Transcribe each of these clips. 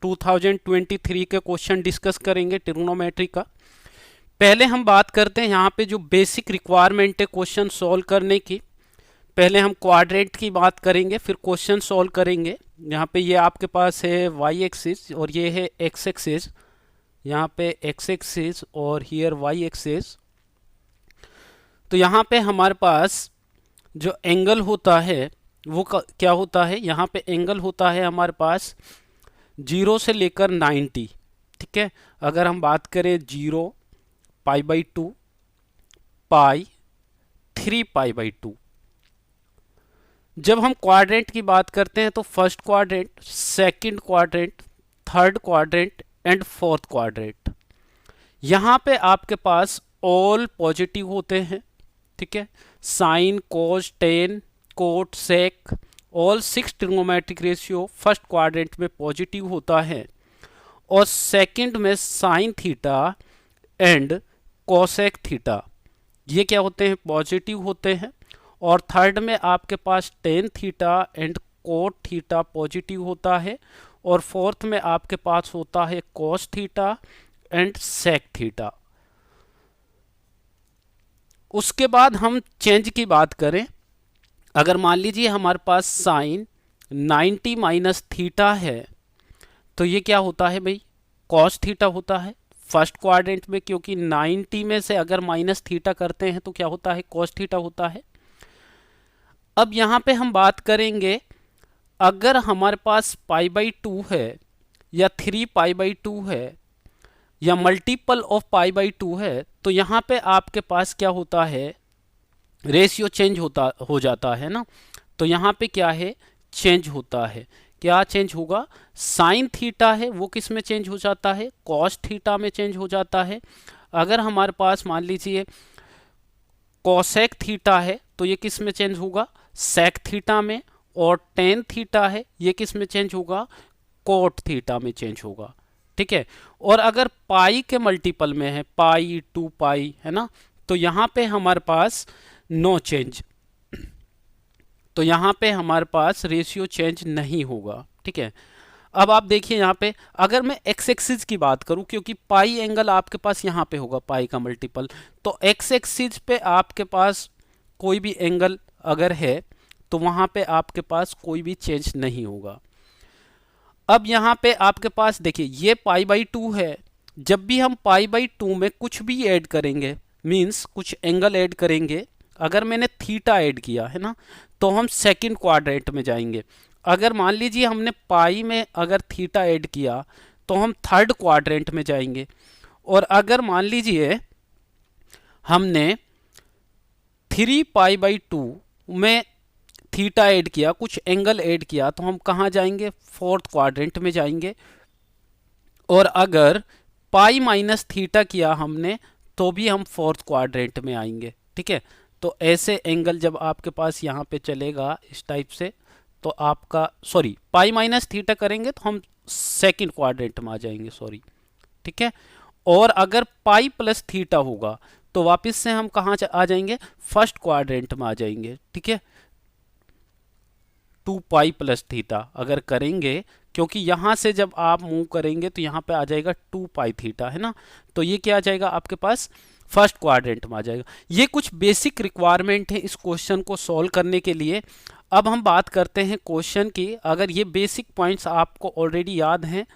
2023 के question discuss करेंगे trigonometry का। पहले हम बात करते हैं यहाँ पे जो बेसिक रिक्वायरमेंट है क्वेश्चन सॉल्व करने की। पहले हम क्वाड्रेंट की बात करेंगे, फिर क्वेश्चन सॉल्व करेंगे। यहाँ पे ये आपके पास है वाई एक्सिस और ये है एक्स एक्सिस, यहाँ पे एक्स एक्सिस और हियर वाई एक्सिस। तो यहाँ पे हमारे पास जो एंगल होता है वो क्या होता है, यहाँ पे एंगल होता है हमारे पास 0 से लेकर 90। ठीक है, अगर हम बात करें 0, π/2, पाई, 3π/2। जब हम क्वाड्रेंट की बात करते हैं तो first quadrant, second quadrant, third quadrant and fourth quadrant, यहाँ पे आपके पास ऑल पॉजिटिव होते हैं। ठीक है, sine, cos, tan, cot, sec, all 6 trigonometric ratio first quadrant में पॉजिटिव होता है और सेकंड में sine theta and cosec theta ये क्या होते हैं, पॉजिटिव होते हैं। और थर्ड में आपके पास tan theta and cot theta positive होता है और फोर्थ में आपके पास होता है cos theta and sec theta. उसके बाद हम चेंज की बात करें, अगर मान लीजिए हमारे पास साइन 90 माइनस थीटा है तो ये क्या होता है भाई, कॉस थीटा होता है फर्स्ट क्वाड्रेंट में, क्योंकि 90 में से अगर माइनस थीटा करते हैं तो क्या होता है, कॉस थीटा होता है। अब यहाँ पे हम बात करेंगे, अगर हमारे पास π/2 है या 3π/2 है या मल्टीपल ऑफ π/2 है तो यहाँ पे आपके पास क्या होता है, रेशियो चेंज हो जाता है ना। तो यहाँ पे क्या है, चेंज होता है। क्या चेंज होगा, साइन थीटा है वो किस में चेंज हो जाता है, कॉस थीटा में चेंज हो जाता है। अगर हमारे पास मान लीजिए कोसेक थीटा है तो ये किस में चेंज होगा, सेक थीटा में। और टेन थीटा है ये किस में चेंज होगा, कोट थीटा में चेंज होगा। ठीक है, और अगर पाई के मल्टीपल में है, पाई, 2π है ना, तो यहाँ पे हमारे पास नो चेंज, तो यहाँ पे हमारे पास रेशियो चेंज नहीं होगा। ठीक है, अब आप देखिए यहाँ पे अगर मैं एक्स एक्सिस की बात करूं, क्योंकि पाई एंगल आपके पास यहाँ पे होगा पाई का मल्टीपल, तो एक्स एक्सिस पे आपके पास कोई भी एंगल अगर है तो वहाँ पे आपके पास कोई भी चेंज नहीं होगा। अब यहाँ पे आपके पास देखिए ये π/2 है, जब भी हम π/2 में कुछ भी ऐड करेंगे, मीन्स कुछ एंगल ऐड करेंगे, अगर मैंने थीटा ऐड किया है ना तो हम सेकंड क्वाड्रेंट में जाएंगे। अगर मान लीजिए हमने पाई में अगर थीटा ऐड किया तो हम थर्ड क्वाड्रेंट में जाएंगे। और अगर मान लीजिए हमने 3π/2 में थीटा ऐड किया, कुछ एंगल ऐड किया, तो हम कहाँ जाएंगे, फोर्थ क्वाड्रेंट में जाएंगे। और अगर पाई माइनस थीटा किया हमने तो भी हम फोर्थ क्वाड्रेंट में आएंगे। ठीक है, तो ऐसे एंगल जब आपके पास यहाँ पे चलेगा इस टाइप से, तो आपका सॉरी पाई माइनस थीटा करेंगे तो हम सेकंड क्वाड्रेंट में आ जाएंगे, सॉरी। ठीक है, और अगर पाई प्लस थीटा होगा तो वापस से हम कहाँ आ जाएंगे, फर्स्ट क्वाड्रेंट में आ जाएंगे। ठीक है, 2π प्लस थीटा अगर करेंगे, क्योंकि यहाँ से जब आप मूव करेंगे तो यहाँ पे आ जाएगा 2π थीटा है ना, तो ये क्या आ जाएगा आपके पास, फर्स्ट क्वाड्रेंट में आ जाएगा। ये कुछ बेसिक रिक्वायरमेंट है इस क्वेश्चन को सॉल्व करने के लिए। अब हम बात करते हैं क्वेश्चन की। अगर ये बेसिक पॉइंट्स आपको ऑलरेडी याद हैं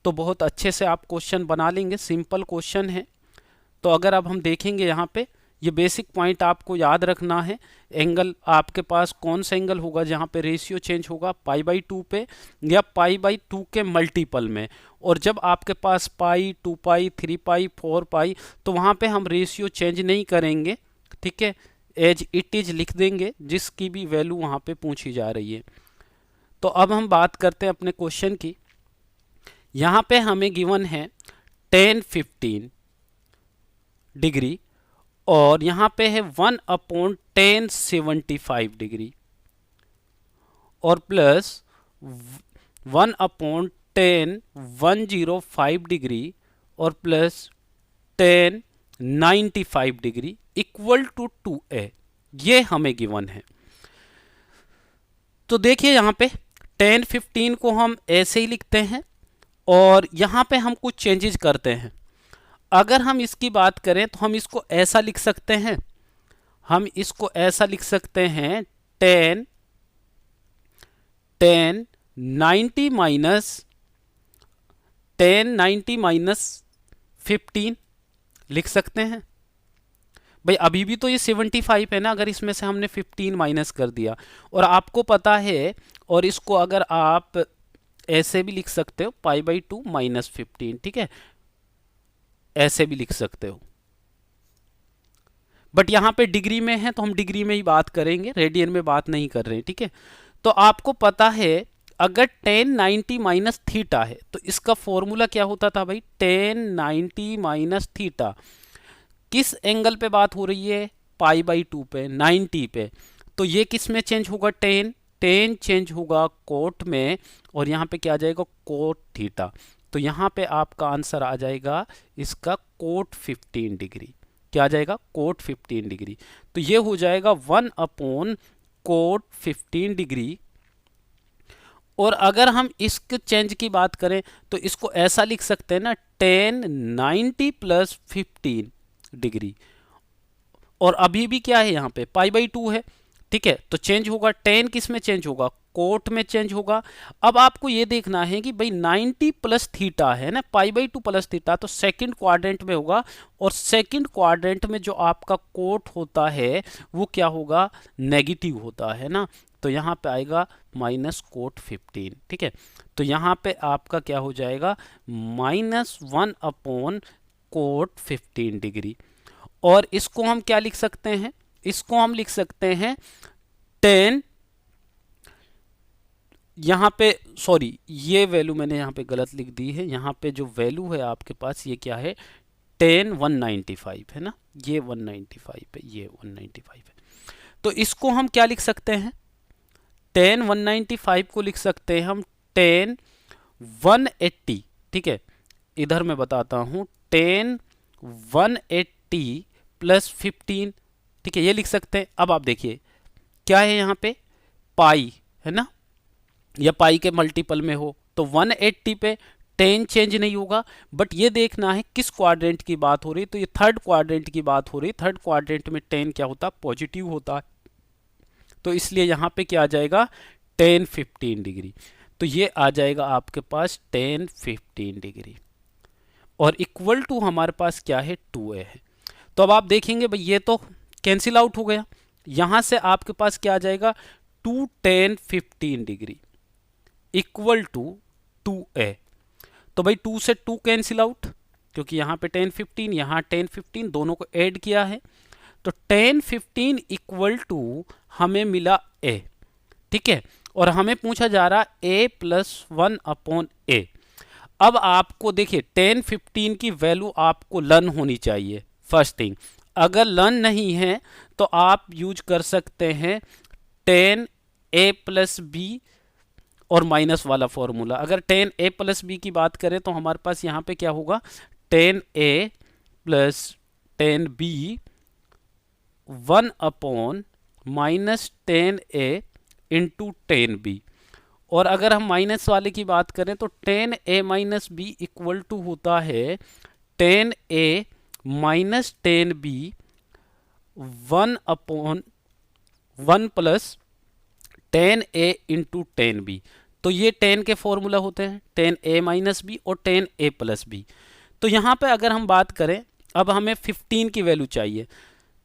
तो बहुत अच्छे से आप क्वेश्चन बना लेंगे, सिंपल क्वेश्चन है। तो अगर अब हम देखेंगे यहाँ पे ये बेसिक पॉइंट आपको याद रखना है। एंगल आपके पास कौन सा एंगल होगा जहाँ पे रेशियो चेंज होगा, π/2 पे या π/2 के मल्टीपल में। और जब आपके पास पाई, 2π, 3π, 4π, तो वहाँ पे हम रेशियो चेंज नहीं करेंगे। ठीक है, एज इट इज लिख देंगे जिसकी भी वैल्यू वहाँ पे पूछी जा रही है। तो अब हम बात करते हैं अपने क्वेश्चन की। यहाँ पे हमें गिवन है tan 15 डिग्री और यहाँ पे है 1/tan 75 डिग्री और प्लस 1/tan 105 डिग्री और plus tan 95 degree equal to 2a, ये हमें गिवन है। तो देखिए यहाँ पे tan 15 को हम ऐसे ही लिखते हैं और यहाँ पे हम कुछ चेंजेस करते हैं। अगर हम इसकी बात करें तो हम इसको ऐसा लिख सकते हैं, हम इसको ऐसा लिख सकते हैं 10 10 90 माइनस 15 लिख सकते हैं। भाई अभी भी तो ये 75 है ना, अगर इसमें से हमने 15 माइनस कर दिया, और आपको पता है, और इसको अगर आप ऐसे भी लिख सकते हो π/2 माइनस 15, ठीक है, ऐसे भी लिख सकते हो। बट यहां पे डिग्री में है तो हम डिग्री में ही बात करेंगे, रेडियन में बात नहीं कर रहे हैं, ठीक है। तो आपको पता है अगर 1090 माइनस थीटा है तो इसका फॉर्मूला क्या होता था भाई, 1090 माइनस थीटा। किस एंगल पे बात हो रही है, π/2 पे, 90 पे। तो ये किस में चेंज होगा, 10 चेंज होगा कोट में, और यहाँ पे क्या आ जाएगा, कोट थीटा। तो यहाँ पे आपका आंसर आ जाएगा इसका कोट 15 डिग्री। क्या आ जाएगा, कोट 15 डिग्री। तो ये हो जाएगा 1 कोट 15 डिग्री। और अगर हम इसके चेंज की बात करें तो इसको ऐसा लिख सकते हैं ना, 1090 प्लस 15 डिग्री। और अभी भी क्या है यहाँ पे, π/2 है, ठीक है। तो चेंज होगा 10 किस में चेंज होगा, कोट में चेंज होगा। अब आपको ये देखना है कि भाई 90 प्लस थीटा है ना, π/2 प्लस थीटा, तो सेकंड क्वाड्रेंट में होगा, और सेकंड क्वाड्रेंट में जो आपका कोट होता है वो क्या होगा, नेगेटिव होता है ना। तो यहाँ पे आएगा माइनस कोट 15, ठीक है। तो यहाँ पे आपका क्या हो जाएगा, -1 कोट 15 डिग्री। और इसको हम क्या लिख सकते हैं, इसको हम लिख सकते हैं 10, यहाँ पे सॉरी ये वैल्यू मैंने यहाँ पे गलत लिख दी है, यहाँ पे जो वैल्यू है आपके पास ये क्या है, 10195 है ना, ये 195 है, ये 195 है। तो इसको हम क्या लिख सकते हैं, 10195 को लिख सकते हैं हम 10180, ठीक है। इधर मैं बताता हूं, 10180 प्लस 15, ठीक है, ये लिख सकते हैं। अब आप देखिए क्या है यहाँ पे, पाई है ना, या पाई के मल्टीपल में हो तो 180 पे 10 चेंज नहीं होगा। बट ये देखना है किस क्वाड्रेंट की बात हो रही है, तो ये थर्ड क्वाड्रेंट की बात हो रही है। थर्ड क्वाड्रेंट में 10 क्या होता है, पॉजिटिव होता है। तो इसलिए यहाँ पे क्या आ जाएगा, 1015 डिग्री। तो ये आ जाएगा आपके पास 1015 डिग्री, और इक्वल टू हमारे पास क्या है, 2a है। तो अब आप देखेंगे भाई ये तो कैंसिल आउट हो गया, यहां से आपके पास क्या आ जाएगा, 21015 डिग्री इक्वल टू 2a। तो भाई 2 से 2 कैंसिल आउट, क्योंकि यहाँ पे 1015, यहाँ 1015, दोनों को ऐड किया है। तो 1015 इक्वल टू हमें मिला a, ठीक है। और हमें पूछा जा रहा a प्लस 1/a। अब आपको देखिए 1015 की वैल्यू आपको लर्न होनी चाहिए, फर्स्ट थिंग। अगर लर्न नहीं है तो आप यूज कर सकते हैं 10a प्लस b और माइनस वाला फॉर्मूला। अगर 10a प्लस b की बात करें तो हमारे पास यहाँ पे क्या होगा, 10a plus 10b 1/-10a into 10b। और अगर हम माइनस वाले की बात करें तो 10a minus b equal to होता है 10a minus 10b 1/1 plus 10a into 10b। तो ये 10 के फॉर्मूला होते हैं, 10a माइनस b और 10a प्लस b। तो यहाँ पे अगर हम बात करें, अब हमें 15 की वैल्यू चाहिए,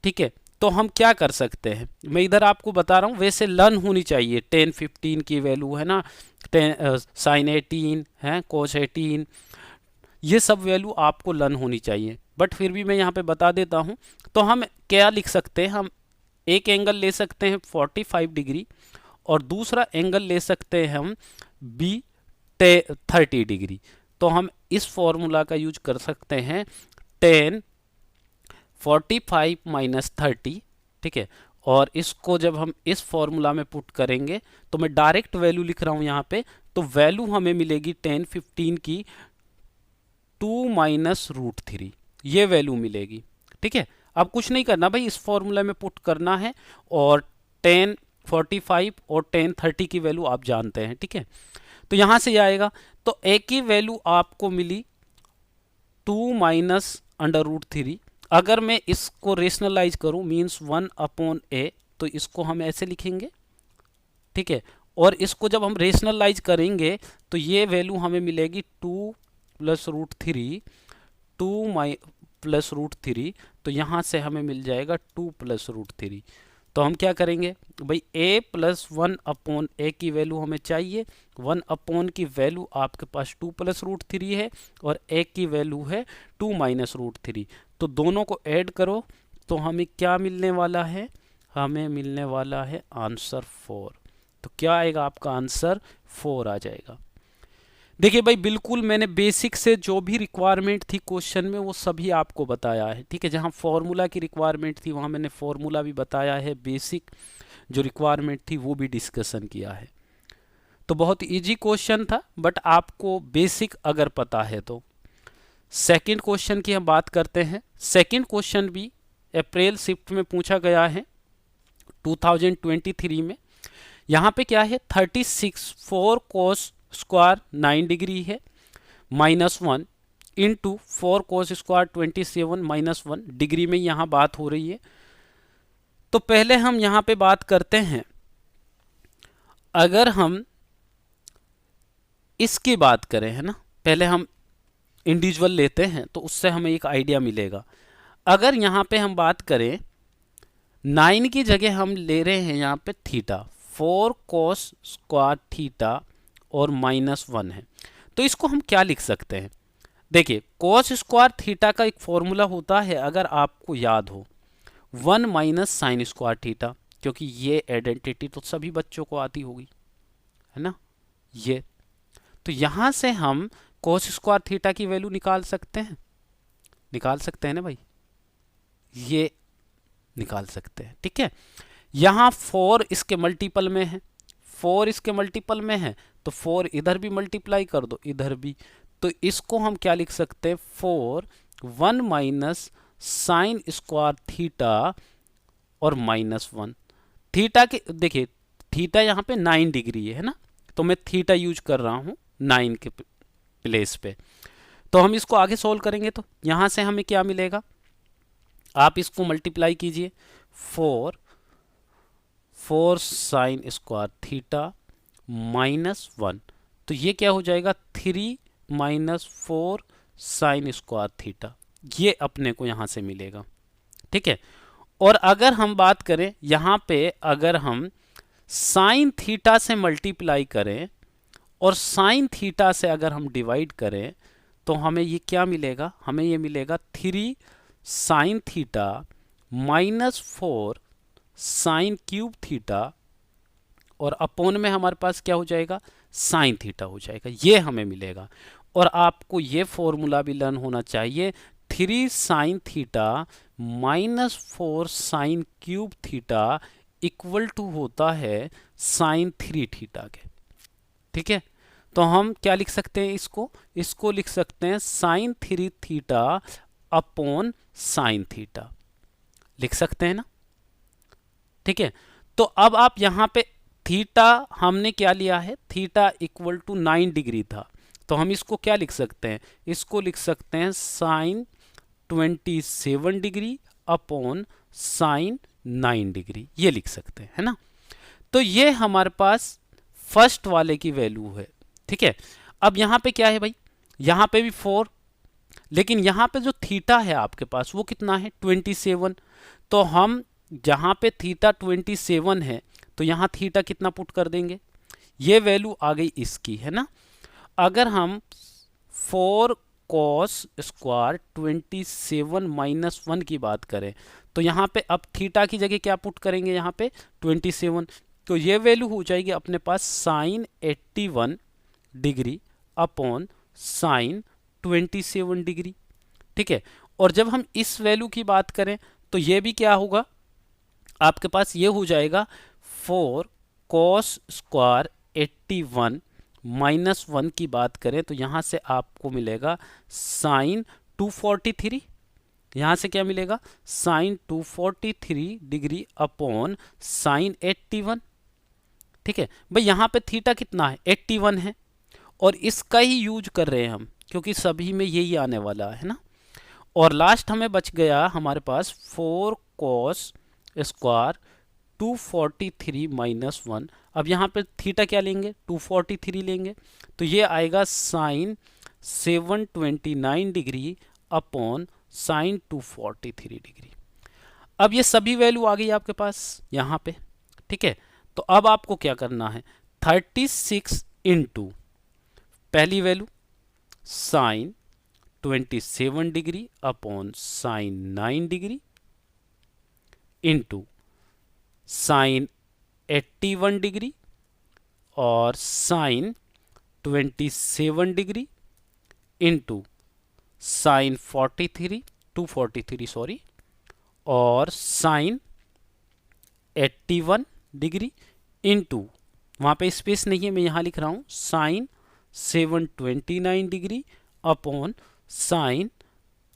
ठीक है। तो हम क्या कर सकते हैं, मैं इधर आपको बता रहा हूँ, वैसे लर्न होनी चाहिए 1015 की वैल्यू है ना, 10 साइन 18 है, कोस 18, ये सब वैल्यू आपको लर्न होनी चाहिए। बट फिर भी मैं यहाँ पे बता देता हूँ। तो हम क्या लिख सकते हैं, हम एक एंगल ले सकते हैं 45 डिग्री, और दूसरा एंगल ले सकते हैं हम b 30 डिग्री। तो हम इस फॉर्मूला का यूज कर सकते हैं 10 45 माइनस 30, ठीक है। और इसको जब हम इस फॉर्मूला में पुट करेंगे तो मैं डायरेक्ट वैल्यू लिख रहा हूं यहाँ पे, तो वैल्यू हमें मिलेगी 1015 की 2 माइनस रूट 3, ये वैल्यू मिलेगी, ठीक है। अब कुछ नहीं करना भाई, इस फॉर्मूला में पुट करना है, और 1045 और 1030 की वैल्यू आप जानते हैं, ठीक है। तो यहां से ये आएगा। तो ए की वैल्यू आपको मिली 2 माइनस अंडर रूट 3। अगर मैं इसको रेशनलाइज करूं मीन्स 1/a, तो इसको हम ऐसे लिखेंगे, ठीक है। और इसको जब हम रेशनलाइज करेंगे तो ये वैल्यू हमें मिलेगी 2 प्लस रूट 3, 2 प्लस रूट 3। तो यहाँ से हमें मिल जाएगा 2 प्लस रूट 3। तो हम क्या करेंगे भाई, a प्लस 1/a की वैल्यू हमें चाहिए। 1 की वैल्यू आपके पास 2 प्लस रूट 3 है और a की वैल्यू है 2 माइनस रूट 3। तो दोनों को ऐड करो तो हमें क्या मिलने वाला है, हमें मिलने वाला है आंसर 4। तो क्या आएगा आपका आंसर 4 आ जाएगा। देखिए भाई, बिल्कुल मैंने बेसिक से जो भी रिक्वायरमेंट थी क्वेश्चन में वो सभी आपको बताया है, ठीक है। जहाँ फॉर्मूला की रिक्वायरमेंट थी वहाँ मैंने फॉर्मूला भी बताया है, बेसिक जो रिक्वायरमेंट थी वो भी डिस्कशन किया है। तो बहुत इजी क्वेश्चन था, बट आपको बेसिक अगर पता है तो। सेकंड क्वेश्चन की हम बात करते हैं। सेकंड क्वेश्चन भी अप्रैल शिफ्ट में पूछा गया है 2023 में। यहाँ पे क्या है, 36 4 cos स्क्वायर 9 डिग्री है -1 इंटू 4 cos स्क्वायर 27 -1 डिग्री में यहाँ बात हो रही है। तो पहले हम यहाँ पे बात करते हैं, अगर हम इसकी बात करें, है ना, पहले हम इंडिविजुअल लेते हैं तो उससे हमें एक आइडिया मिलेगा। अगर यहाँ पे हम बात करें 9 की जगह हम ले रहे हैं यहाँ पे थीटा, 4 cos स्क्वायर थीटा और -1 है, तो इसको हम क्या लिख सकते हैं। देखिए, cos स्क्वायर थीटा का एक फॉर्मूला होता है, अगर आपको याद हो, 1 माइनस साइन स्क्वायर थीटा, क्योंकि ये आइडेंटिटी तो सभी बच्चों को आती होगी, है ना। ये तो यहां से हम cos स्क्वायर थीटा की वैल्यू निकाल सकते हैं ना भाई, ये निकाल सकते हैं, ठीक है। यहां 4 इसके मल्टीपल में है, 4 इसके मल्टीपल में है, तो 4 इधर भी मल्टीप्लाई कर दो, इधर भी। तो इसको हम क्या लिख सकते हैं, 4 1 माइनस साइन स्क्वायर थीटा और -1। थीटा के देखिए, थीटा यहाँ पे 9 डिग्री है ना, तो मैं थीटा यूज कर रहा हूँ 9 के प्लेस पे। तो हम इसको आगे सोल्व करेंगे तो यहाँ से हमें क्या मिलेगा, आप इसको मल्टीप्लाई कीजिए, 4 साइन स्क्वायर थीटा -1, तो ये क्या हो जाएगा, 3 माइनस 4 साइन स्क्वायर थीटा, ये अपने को यहाँ से मिलेगा, ठीक है। और अगर हम बात करें यहाँ पे, अगर हम साइन थीटा से मल्टीप्लाई करें और साइन थीटा से अगर हम डिवाइड करें तो हमें ये क्या मिलेगा, हमें ये मिलेगा 3 sine theta -4 sine cube theta, और अपोन में हमारे पास क्या हो जाएगा, साइन थीटा हो जाएगा, ये हमें मिलेगा। और आपको ये फॉर्मूला भी लर्न होना चाहिए, 3 sine theta -4 sine cube theta equal to होता है साइन 3 थीटा के, ठीक है। तो हम क्या लिख सकते हैं, इसको लिख सकते हैं sine 3 theta upon sine theta, लिख सकते हैं ना, ठीक है। तो अब आप यहाँ पे थीटा हमने क्या लिया है, थीटा इक्वल टू 9 डिग्री था, तो हम इसको क्या लिख सकते हैं, इसको लिख सकते हैं sine 27 degree upon sine 9 degree, ये लिख सकते हैं, है ना। तो ये हमारे पास फर्स्ट वाले की वैल्यू है, ठीक है। अब यहाँ पे क्या है भाई, यहाँ पे भी 4, लेकिन यहाँ पे जो थीटा है आपके पास वो कितना है, 27। तो हम जहाँ पे थीटा 27 है तो यहाँ थीटा कितना पुट कर देंगे, ये वैल्यू आ गई इसकी, है ना। अगर हम 4 cos स्क्वायर 27 -1 की बात करें तो यहाँ पे अब थीटा की जगह क्या पुट करेंगे, यहाँ पे 27, तो ये वैल्यू हो जाएगी अपने पास sine 81 degree upon sine 27 degree, ठीक है। और जब हम इस वैल्यू की बात करें तो ये भी क्या होगा, आपके पास ये हो जाएगा 4 cos स्क्वायर 81 -1 की बात करें तो यहाँ से आपको मिलेगा साइन 243, यहाँ से क्या मिलेगा, साइन 243 डिग्री अपॉन साइन 81, ठीक है। भाई यहाँ पे थीटा कितना है, 81 है, और इसका ही यूज कर रहे हैं हम, क्योंकि सभी में यही आने वाला है ना। और लास्ट हमें बच गया हमारे पास 4 cos स्क्वायर 243 माइनस 1। अब यहाँ पे थीटा क्या लेंगे, 243 लेंगे, तो ये आएगा sine 729 degree upon sine 243 degree. अब ये सभी वैल्यू आ गई आपके पास यहाँ पे, ठीक है। तो अब आपको क्या करना है, 36 इंटू पहली value sine 27 degree upon sine 9 degree into sine 81 degree और sine 27 degree into sine 243 sorry और साइन 81 डिग्री इंटू, वहाँ पे स्पेस नहीं है मैं यहाँ लिख रहा हूँ, sine 729 degree upon sine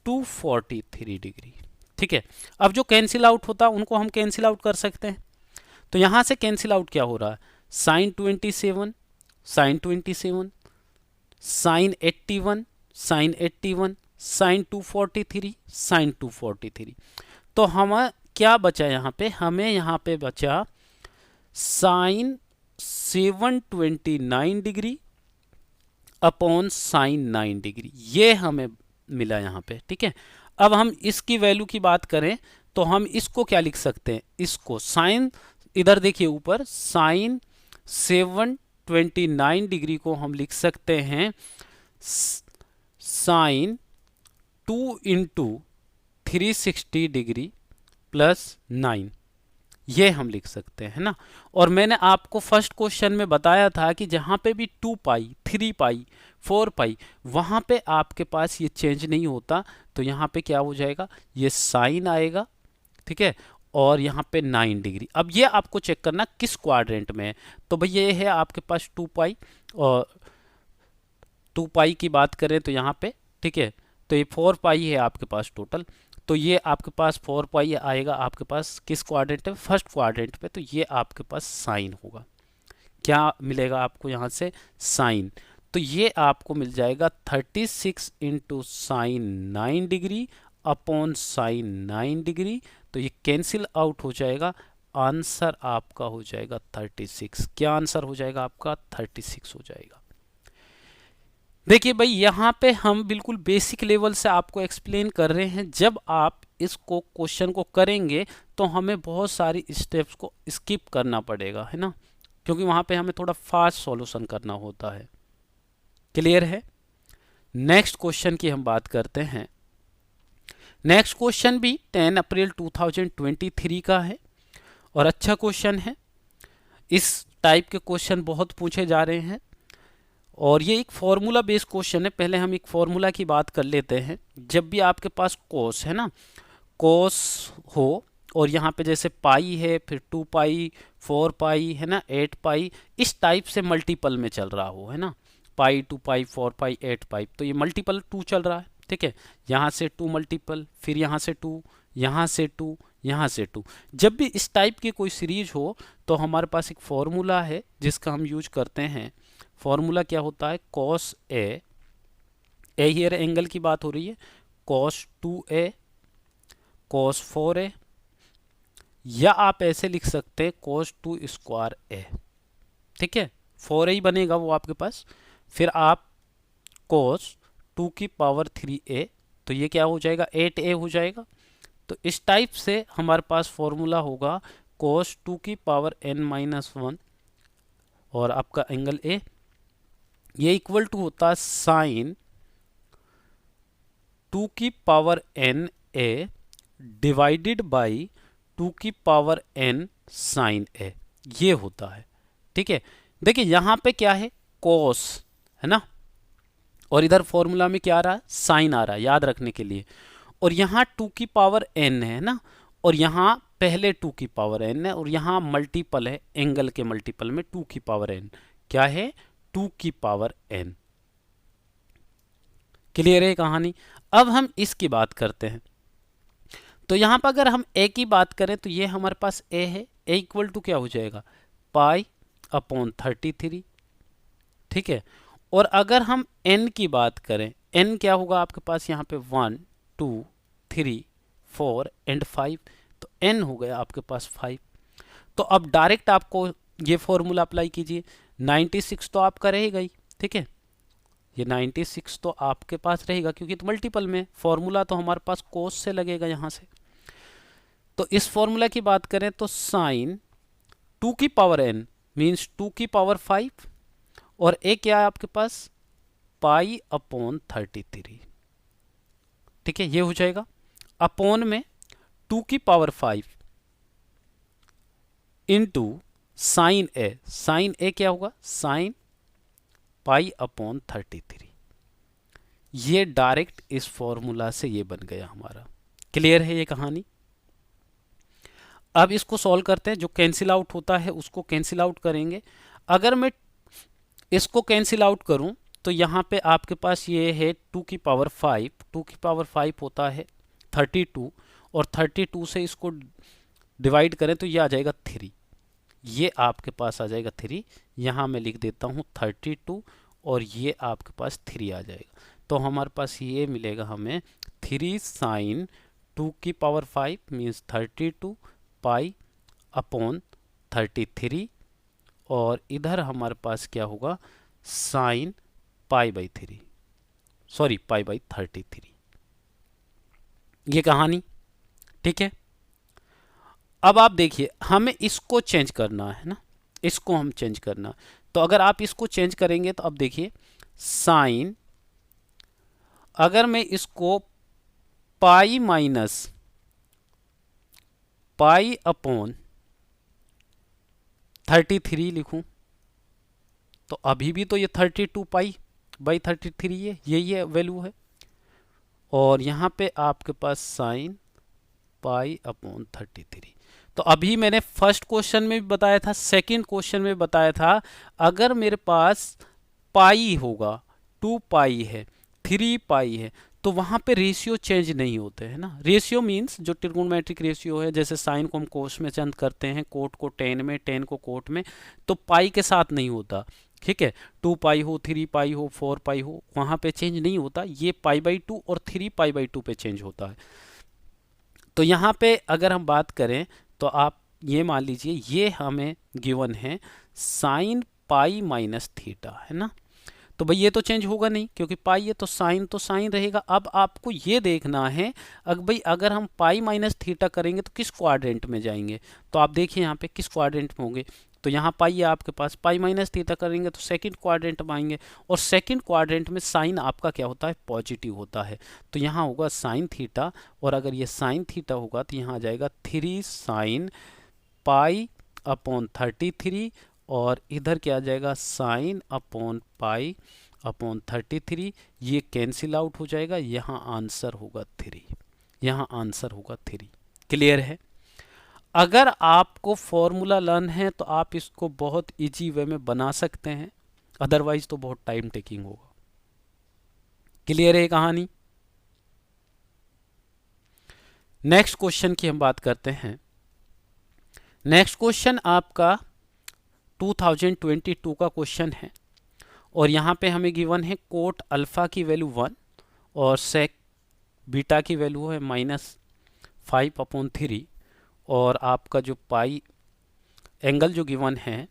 243 degree. ठीक है, अब जो कैंसिल आउट होता है उनको हम कैंसिल आउट कर सकते हैं। तो यहाँ से कैंसिल आउट क्या हो रहा है, sine 27 sine 27 sine 81 sine 81 sine 243 sine 243। तो हम क्या बचा यहाँ पे, हमें यहाँ पे बचा sine 729 degree upon sine 9 degree, ये हमें मिला यहाँ पे। ठीक है, अब हम इसकी वैल्यू की बात करें तो हम इसको क्या लिख सकते हैं, इसको साइन, इधर देखिए ऊपर साइन 729 डिग्री को हम लिख सकते हैं साइन 2 इंटू 360 डिग्री प्लस 9, ये हम लिख सकते हैं ना। और मैंने आपको फर्स्ट क्वेश्चन में बताया था कि जहाँ पे भी 2 पाई 3 पाई 4 पाई वहाँ पे आपके पास ये चेंज नहीं होता, तो यहाँ पे क्या हो जाएगा, ये साइन आएगा। ठीक है, और यहाँ पे 9 डिग्री। अब ये आपको चेक करना किस क्वाड्रेंट में है। तो भैया ये है आपके पास 2 पाई, और 2 पाई की बात करें तो यहाँ पे, ठीक है, तो ये 4 पाई है आपके पास टोटल, तो ये आपके पास 4 पाई आएगा आपके पास किस क्वाड्रेंट पे, फर्स्ट क्वाड्रेंट पे, तो ये आपके पास साइन होगा। क्या मिलेगा आपको यहाँ से, साइन। तो ये आपको मिल जाएगा 36 into sine 9 degree upon sine 9 degree, तो ये कैंसिल आउट हो जाएगा, आंसर आपका हो जाएगा 36। क्या आंसर हो जाएगा आपका, 36 हो जाएगा। देखिए भाई यहाँ पे हम बिल्कुल बेसिक लेवल से आपको एक्सप्लेन कर रहे हैं। जब आप इसको क्वेश्चन को करेंगे तो हमें बहुत सारी स्टेप्स को स्किप करना पड़ेगा, है ना, क्योंकि वहाँ पे हमें थोड़ा फास्ट सॉल्यूशन करना होता है। क्लियर है। नेक्स्ट क्वेश्चन की हम बात करते हैं। नेक्स्ट क्वेश्चन भी 10 अप्रैल 2023 का है और अच्छा क्वेश्चन है। इस टाइप के क्वेश्चन बहुत पूछे जा रहे हैं और ये एक फॉर्मूला बेस्ड क्वेश्चन है। पहले हम एक फॉर्मूला की बात कर लेते हैं। जब भी आपके पास कोस है ना, कोस हो और यहाँ पे जैसे पाई है, फिर 2 पाई 4 पाई है ना, 8 पाई, इस टाइप से मल्टीपल में चल रहा हो, है ना, पाई 2 पाई 4 पाई 8 पाई, तो ये मल्टीपल 2 चल रहा है। ठीक है, यहाँ से 2 मल्टीपल, फिर यहाँ से 2, यहाँ से 2, यहाँ से 2। जब भी इस टाइप की कोई सीरीज हो तो हमारे पास एक फॉर्मूला है जिसका हम यूज करते हैं। फॉर्मूला क्या होता है, कॉस ए हियर एंगल की बात हो रही है, कॉस 2a कॉस 4a, या आप ऐसे लिख सकते हैं कॉस 2 स्क्वायर ए। ठीक है, 4a ही बनेगा वो आपके पास, फिर आप कॉस 2 की पावर 3a, तो ये क्या हो जाएगा, 8a हो जाएगा। तो इस टाइप से हमारे पास फॉर्मूला होगा कॉस 2 की पावर n-1 और आपका एंगल ए, ये इक्वल टू होता है साइन 2 की power n a divided by 2 की पावर n साइन a, ये होता है। ठीक है, देखिए यहाँ पे क्या है, कॉस है ना, और इधर फॉर्मूला में क्या आ रहा है, साइन आ रहा है, याद रखने के लिए। और यहाँ 2 की पावर n है ना, और यहाँ पहले 2 की पावर n है, और यहाँ मल्टीपल है, एंगल के मल्टीपल में 2 की पावर n क्या है, 2 की पावर n। क्लियर है कहानी। अब हम इसकी बात करते हैं। तो यहाँ पर अगर हम a की बात करें तो ये हमारे पास a है, a इक्वल टू क्या हो जाएगा, पाई अपॉन 33। ठीक है, और अगर हम n की बात करें, n क्या होगा आपके पास यहाँ पे 1 2 3 4 एंड 5, तो n हो गया आपके पास 5। तो अब डायरेक्ट आपको ये फॉर्मूला अप्लाई कीजिए। 96 तो आपका रहेगा ही, ठीक है, ये 96 तो आपके पास रहेगा क्योंकि तो मल्टीपल में फॉर्मूला तो हमारे पास कोस से लगेगा यहाँ से। तो इस फॉर्मूला की बात करें तो साइन 2 की पावर n मीन्स 2 की पावर 5 और एक क्या है आपके पास पाई अपॉन 33, ठीक है, ये हो जाएगा अपॉन में 2 की पावर 5 इंटू साइन ए, साइन ए क्या होगा साइन पाई अपॉन 33। ये डायरेक्ट इस फॉर्मूला से ये बन गया हमारा। क्लियर है ये कहानी। अब इसको सॉल्व करते हैं, जो कैंसिल आउट होता है उसको कैंसिल आउट करेंगे। अगर मैं इसको कैंसिल आउट करूं तो यहाँ पे आपके पास ये है 2 की पावर 5, 2 की पावर 5 होता है 32 और 32 से इसको डिवाइड करें तो ये आ जाएगा 3, ये आपके पास आ जाएगा 3। यहाँ मैं लिख देता हूँ 32 और ये आपके पास 3 आ जाएगा। तो हमारे पास ये मिलेगा हमें 3 साइन 2 की पावर 5 मीन्स 32 पाई अपॉन 33 और इधर हमारे पास क्या होगा sine pi by 3, sorry pi by 33। ये कहानी ठीक है। अब आप देखिए हमें इसको चेंज करना है ना, इसको हम चेंज करना, तो अगर आप इसको चेंज करेंगे तो अब देखिए साइन, अगर मैं इसको पाई माइनस पाई अपॉन 33 लिखूं तो अभी भी तो ये 32 पाई बाई 33 है, यही है वैल्यू है। और यहाँ पे आपके पास साइन पाई अपॉन 33। तो अभी मैंने फर्स्ट क्वेश्चन में भी बताया था, सेकंड क्वेश्चन में बताया था, अगर मेरे पास पाई होगा 2 पाई है 3 पाई है तो वहाँ पे रेशियो चेंज नहीं होते हैं ना। रेशियो मींस जो ट्रिगोनोमेट्रिक रेशियो है, जैसे साइन को हम कोस में चेंज करते हैं, कोट को टेन में, टेन को कोट में, तो पाई के साथ नहीं होता, ठीक है। 2 पाई हो 3 पाई हो 4 पाई हो वहाँ पे चेंज नहीं होता, ये पाई बाई 2 और 3 पाई बाई 2 पे चेंज होता है। तो यहाँ पे अगर हम बात करें तो आप ये मान लीजिए ये हमें गिवन है साइन पाई माइनस थीटा, है ना। तो भाई ये तो चेंज होगा नहीं क्योंकि पाई है तो साइन रहेगा। अब आपको ये देखना है भाई अगर हम पाई माइनस थीटा करेंगे तो किस क्वाड्रेंट में जाएंगे, तो आप देखिए यहाँ पे किस क्वाड्रेंट में होंगे। तो यहाँ पाई है आपके पास, पाई माइनस थीटा करेंगे तो सेकंड क्वाड्रेंट में आएंगे और सेकंड क्वाड्रेंट में साइन आपका क्या होता है पॉजिटिव होता है। तो यहाँ होगा साइन थीटा और अगर ये साइन थीटा होगा तो यहाँ आ जाएगा 3 साइन पाई अपॉन 33 और इधर क्या आ जाएगा साइन अपॉन पाई अपॉन 33। ये कैंसिल आउट हो जाएगा, यहाँ आंसर होगा 3, यहाँ आंसर होगा 3। क्लियर है। अगर आपको फॉर्मूला लर्न है तो आप इसको बहुत इजी वे में बना सकते हैं, अदरवाइज तो बहुत टाइम टेकिंग होगा। क्लियर है कहानी। नेक्स्ट क्वेश्चन की हम बात करते हैं। नेक्स्ट क्वेश्चन आपका 2022 का क्वेश्चन है और यहाँ पे हमें गिवन है कोट अल्फा की वैल्यू 1 और सेक बीटा की वैल्यू है -5/3 और आपका जो पाई एंगल जो गिवन है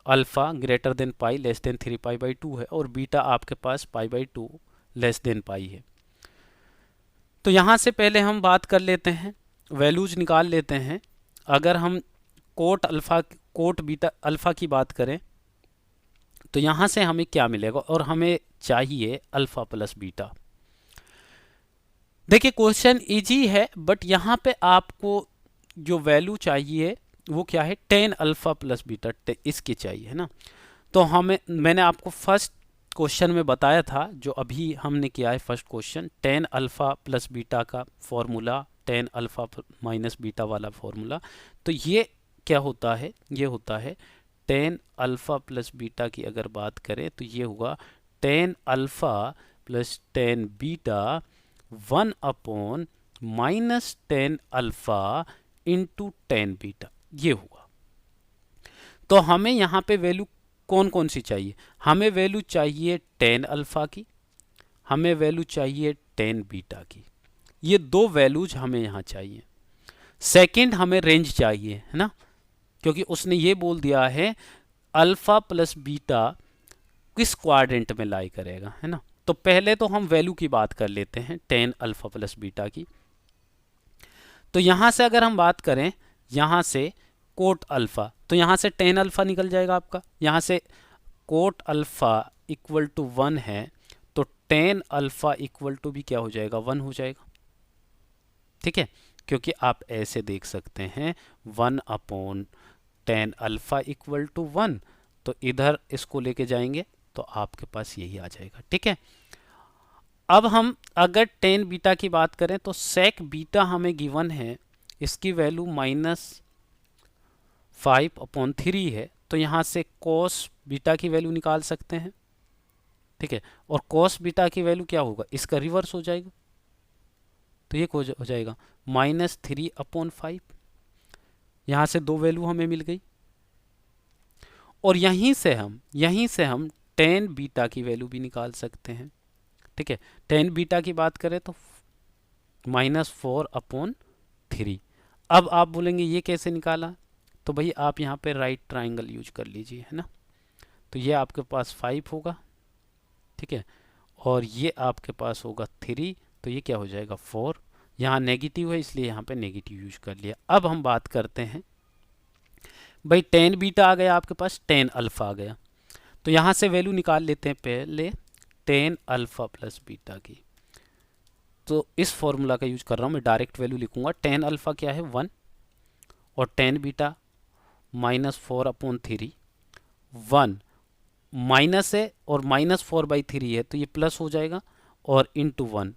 alpha greater than pi less than 3 pi by 2 है और बीटा आपके पास pi by 2 less than pi है। तो यहाँ से पहले हम बात कर लेते हैं, वैल्यूज निकाल लेते हैं। अगर हम कोट बीटा अल्फा की बात करें तो यहाँ से हमें क्या मिलेगा और हमें चाहिए अल्फा प्लस बीटा। देखिए क्वेश्चन इजी है बट यहाँ पे आपको जो वैल्यू चाहिए वो क्या है 10 अल्फा प्लस बीटा इसकी चाहिए, है ना। तो मैंने आपको फर्स्ट क्वेश्चन में बताया था जो अभी हमने किया है first question 10 alpha plus beta का फॉर्मूला, 10 अल्फा माइनस बीटा वाला फॉर्मूला। तो ये क्या होता है, ये होता है 10 अल्फा प्लस बीटा की अगर बात करें तो ये होगा 10 alpha plus 10 beta 1 upon minus 10 alpha into 10 beta, ये होगा। तो हमें यहाँ पे वैल्यू कौन कौन सी चाहिए? हमें वैल्यू चाहिए टेन अल्फा की, हमें वैल्यू चाहिए टेन बीटा की। ये दो वैल्यूज हमें यहाँ चाहिए। सेकंड हमें रेंज चाहिए, है ना, क्योंकि उसने ये बोल दिया है अल्फा प्लस बीटा किस क्वाड्रेंट में लाई करेगा, है ना। तो पहले तो हम वैल्यू की बात कर लेते हैं टेन अल्फा प्लस बीटा की। तो यहां से अगर हम बात करें, यहां से कोट अल्फा, तो यहां से टेन अल्फा निकल जाएगा आपका, यहां से कोट अल्फा इक्वल टू 1 है, तो टेन अल्फा इक्वल टू भी क्या हो जाएगा, 1 हो जाएगा। ठीक है, क्योंकि आप ऐसे देख सकते हैं 1 upon tan alpha equal to 1, तो इधर इसको लेके जाएंगे तो आपके पास यही आ जाएगा। ठीक है, अब हम अगर टेन बीटा की बात करें तो सेक बीटा हमें गिवन है, इसकी वैल्यू -5/3 है, तो यहाँ से कोस बीटा की वैल्यू निकाल सकते हैं। ठीक है, और कोस बीटा की वैल्यू क्या होगा, इसका रिवर्स हो जाएगा, तो ये हो जाएगा -3/5। यहाँ से दो वैल्यू हमें मिल गई, और यहीं से हम टेन बीटा की वैल्यू भी निकाल सकते हैं। ठीक है, टेन बीटा की बात करें तो -4/3। अब आप बोलेंगे ये कैसे निकाला, तो भाई आप यहाँ पे राइट ट्राइंगल यूज कर लीजिए, है ना। तो ये आपके पास 5 होगा, ठीक है, और ये आपके पास होगा 3, तो ये क्या हो जाएगा 4। यहाँ नेगेटिव है इसलिए यहाँ पे नेगेटिव यूज कर लिया। अब हम बात करते हैं भाई टेन बीटा आ गया आपके पास, टेन अल्फा आ गया, तो यहाँ से वैल्यू निकाल लेते हैं पहले टेन अल्फा प्लस बीटा की। तो इस फॉर्मूला का यूज कर रहा हूँ मैं, डायरेक्ट वैल्यू लिखूंगा। टेन अल्फा क्या है 1, और टेन बीटा -4/3, 1 माइनस है और -4/3 है, तो ये प्लस हो जाएगा और इंटू 1।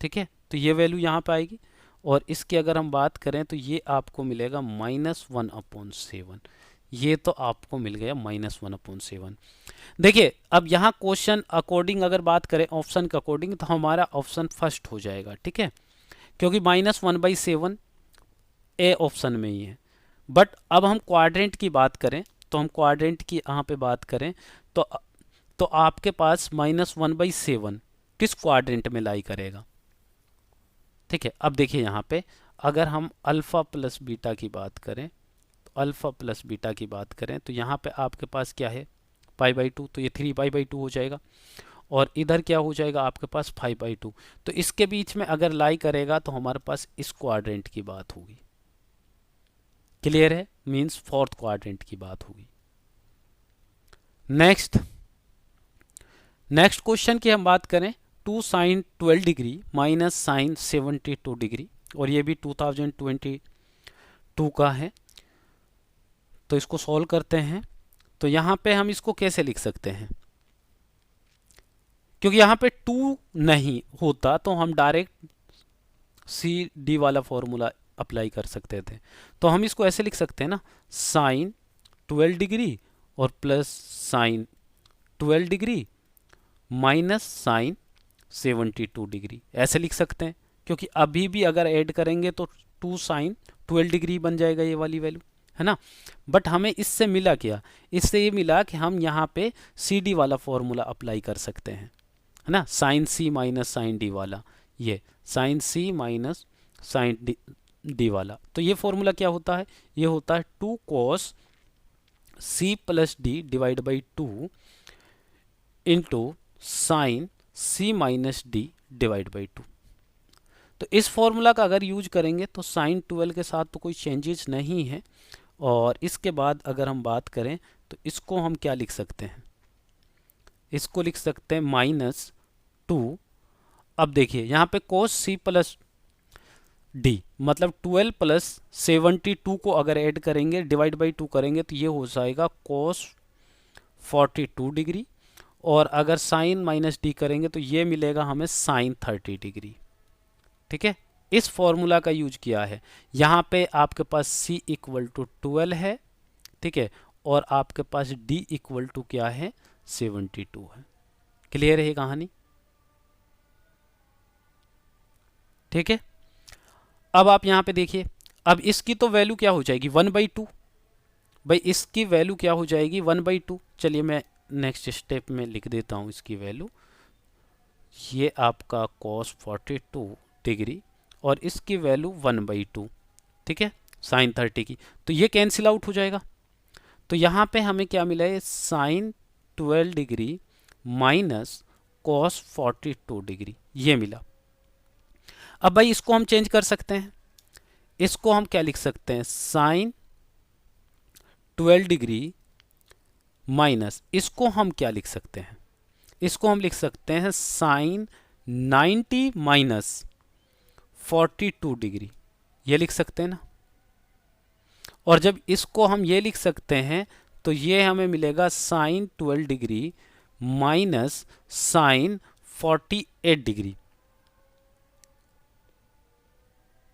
ठीक है, तो ये वैल्यू यहाँ पे आएगी, और इसकी अगर हम बात करें तो ये आपको मिलेगा -1/7। ये तो आपको मिल गया -1/7। देखिए अब यहाँ क्वेश्चन अकॉर्डिंग अगर बात करें ऑप्शन के अकॉर्डिंग, तो हमारा ऑप्शन फर्स्ट हो जाएगा। ठीक है, क्योंकि -1/7 ए ऑप्शन में ही है। बट अब हम क्वाड्रेंट की बात करें, तो हम क्वाड्रेंट की यहाँ पे बात करें तो आपके पास -1/7 किस क्वाड्रेंट में लाई करेगा। ठीक है, अब देखिए यहाँ पे अगर हम अल्फा प्लस बीटा की बात करें, तो अल्फा प्लस बीटा की बात करें तो यहाँ पे आपके पास क्या है π/2, तो ये 3π/2 हो जाएगा, और इधर क्या हो जाएगा आपके पास 5/2। तो इसके बीच में अगर लाई करेगा तो हमारे पास इस क्वाड्रेंट की बात होगी। क्लियर है, मींस फोर्थ क्वाड्रेंट की बात होगी। नेक्स्ट क्वेश्चन की हम बात करें, 2 sin 12 degree minus sine 72 degree, और ये भी 2022 का है। तो इसको सॉल्व करते हैं, तो यहाँ पे हम इसको कैसे लिख सकते हैं, क्योंकि यहाँ पे 2 नहीं होता तो हम डायरेक्ट CD वाला फॉर्मूला अप्लाई कर सकते थे। तो हम इसको ऐसे लिख सकते हैं ना, साइन 12 डिग्री और plus sine 12 degree minus sine 72 degree, ऐसे लिख सकते हैं। क्योंकि अभी भी अगर ऐड करेंगे तो 2 साइन 12 डिग्री बन जाएगा ये वाली वैल्यू, है ना। बट हमें इससे मिला क्या, इससे ये मिला कि हम यहाँ पे CD वाला फॉर्मूला अप्लाई कर सकते हैं, है ना, sine C minus sine D वाला, ये sine C minus sine D वाला। तो ये फॉर्मूला क्या होता है, ये होता है 2 cos C plus D divide by 2 into sine C minus D divide by 2। तो इस फॉर्मूला का अगर यूज करेंगे तो साइन 12 के साथ तो कोई चेंजेस नहीं है। और इसके बाद अगर हम बात करें तो इसको हम क्या लिख सकते हैं, इसको लिख सकते हैं -2। अब देखिए यहाँ पे cos C प्लस D मतलब 12 प्लस 72 को अगर ऐड करेंगे डिवाइड बाई 2 करेंगे तो ये हो जाएगा cos 42 डिग्री, और अगर साइन माइनस D करेंगे तो ये मिलेगा हमें साइन 30 डिग्री। ठीक है, इस फॉर्मूला का यूज किया है। यहाँ पे आपके पास C इक्वल टू 12 है, ठीक है, और आपके पास D इक्वल टू क्या है 72 है। क्लियर है ये कहानी, ठीक है। अब आप यहाँ पे देखिए, अब इसकी तो वैल्यू क्या हो जाएगी 1/2, भाई इसकी वैल्यू क्या हो जाएगी 1/2। चलिए मैं नेक्स्ट स्टेप में लिख देता हूँ इसकी वैल्यू। ये आपका cos 42 डिग्री और इसकी वैल्यू 1/2, ठीक है, साइन 30 की। तो ये कैंसिल आउट हो जाएगा। तो यहाँ पे हमें क्या मिला है, sine 12 degree minus cos 42 degree, ये मिला। अब भाई इसको हम चेंज कर सकते हैं। इसको हम क्या लिख सकते हैं, साइन 12 डिग्री माइनस, इसको हम क्या लिख सकते हैं, इसको हम लिख सकते हैं साइन 90 माइनस 42 डिग्री, ये लिख सकते हैं ना। और जब इसको हम ये लिख सकते हैं तो ये हमें मिलेगा sine 12 degree minus sine 48 degree,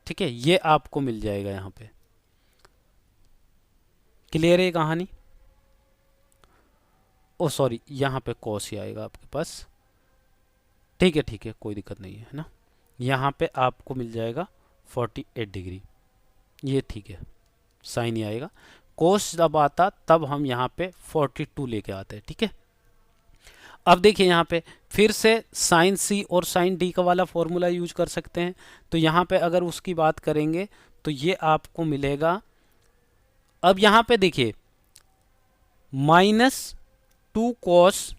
ठीक है, ये आपको मिल जाएगा यहां पे। क्लियर है कहानी? ओ सॉरी, यहां पे कॉस ही आएगा आपके पास, ठीक है ठीक है, कोई दिक्कत नहीं है ना। यहां पे आपको मिल जाएगा 48 डिग्री, ये ठीक है, साइन ही आएगा। कोस जब आता तब हम यहाँ पे 42 लेके आते हैं, ठीक है। अब देखिए यहाँ पे फिर से साइन सी और साइन डी का वाला फॉर्मूला यूज कर सकते हैं। तो यहाँ पे अगर उसकी बात करेंगे तो ये आपको मिलेगा, अब यहाँ पे देखिए -2 cos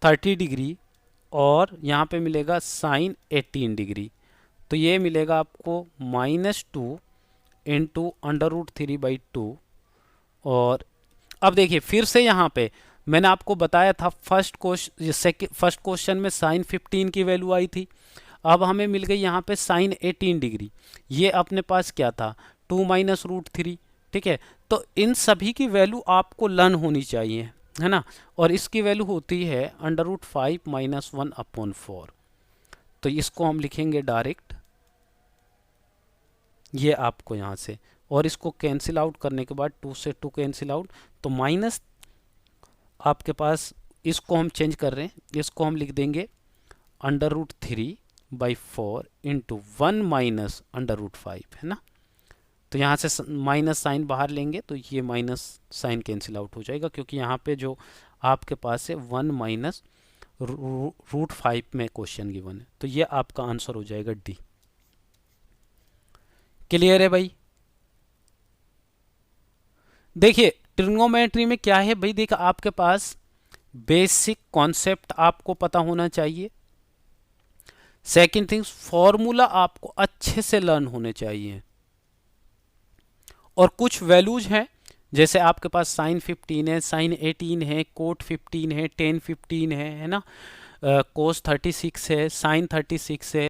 30 डिग्री और यहाँ पे मिलेगा साइन 18 डिग्री। तो ये मिलेगा आपको -2 इंटू √3/2। और अब देखिए फिर से यहाँ पे मैंने आपको बताया था फर्स्ट क्वेश्चन में साइन 15 की वैल्यू आई थी। अब हमें मिल गई यहाँ पे साइन 18 डिग्री। ये अपने पास क्या था, 2 माइनस √3, ठीक है। तो इन सभी की वैल्यू आपको लर्न होनी चाहिए, है ना। और इसकी वैल्यू होती है √5 माइनस 1/4। तो इसको हम लिखेंगे डायरेक्ट, ये आपको यहाँ से, और इसको कैंसिल आउट करने के बाद 2 से 2 कैंसिल आउट, तो माइनस आपके पास, इसको हम चेंज कर रहे हैं, इसको हम लिख देंगे √3/4 इंटू 1 माइनस √5, है ना। तो यहाँ से माइनस साइन बाहर लेंगे तो ये माइनस साइन कैंसिल आउट हो जाएगा, क्योंकि यहाँ पे जो आपके पास है 1 माइनस √5 में क्वेश्चन गिवन है। तो ये आपका आंसर हो जाएगा डी। क्लियर है भाई? देखिए ट्रिग्नोमेट्री में क्या है भाई, देखिए आपके पास बेसिक कॉन्सेप्ट आपको पता होना चाहिए। सेकंड थिंग्स, फॉर्मूला आपको अच्छे से लर्न होने चाहिए। और कुछ वैल्यूज हैं, जैसे आपके पास साइन 15 है, साइन 18 है, कोट 15 है, टेन 15 है ना, कोस 36 है, साइन 36 है।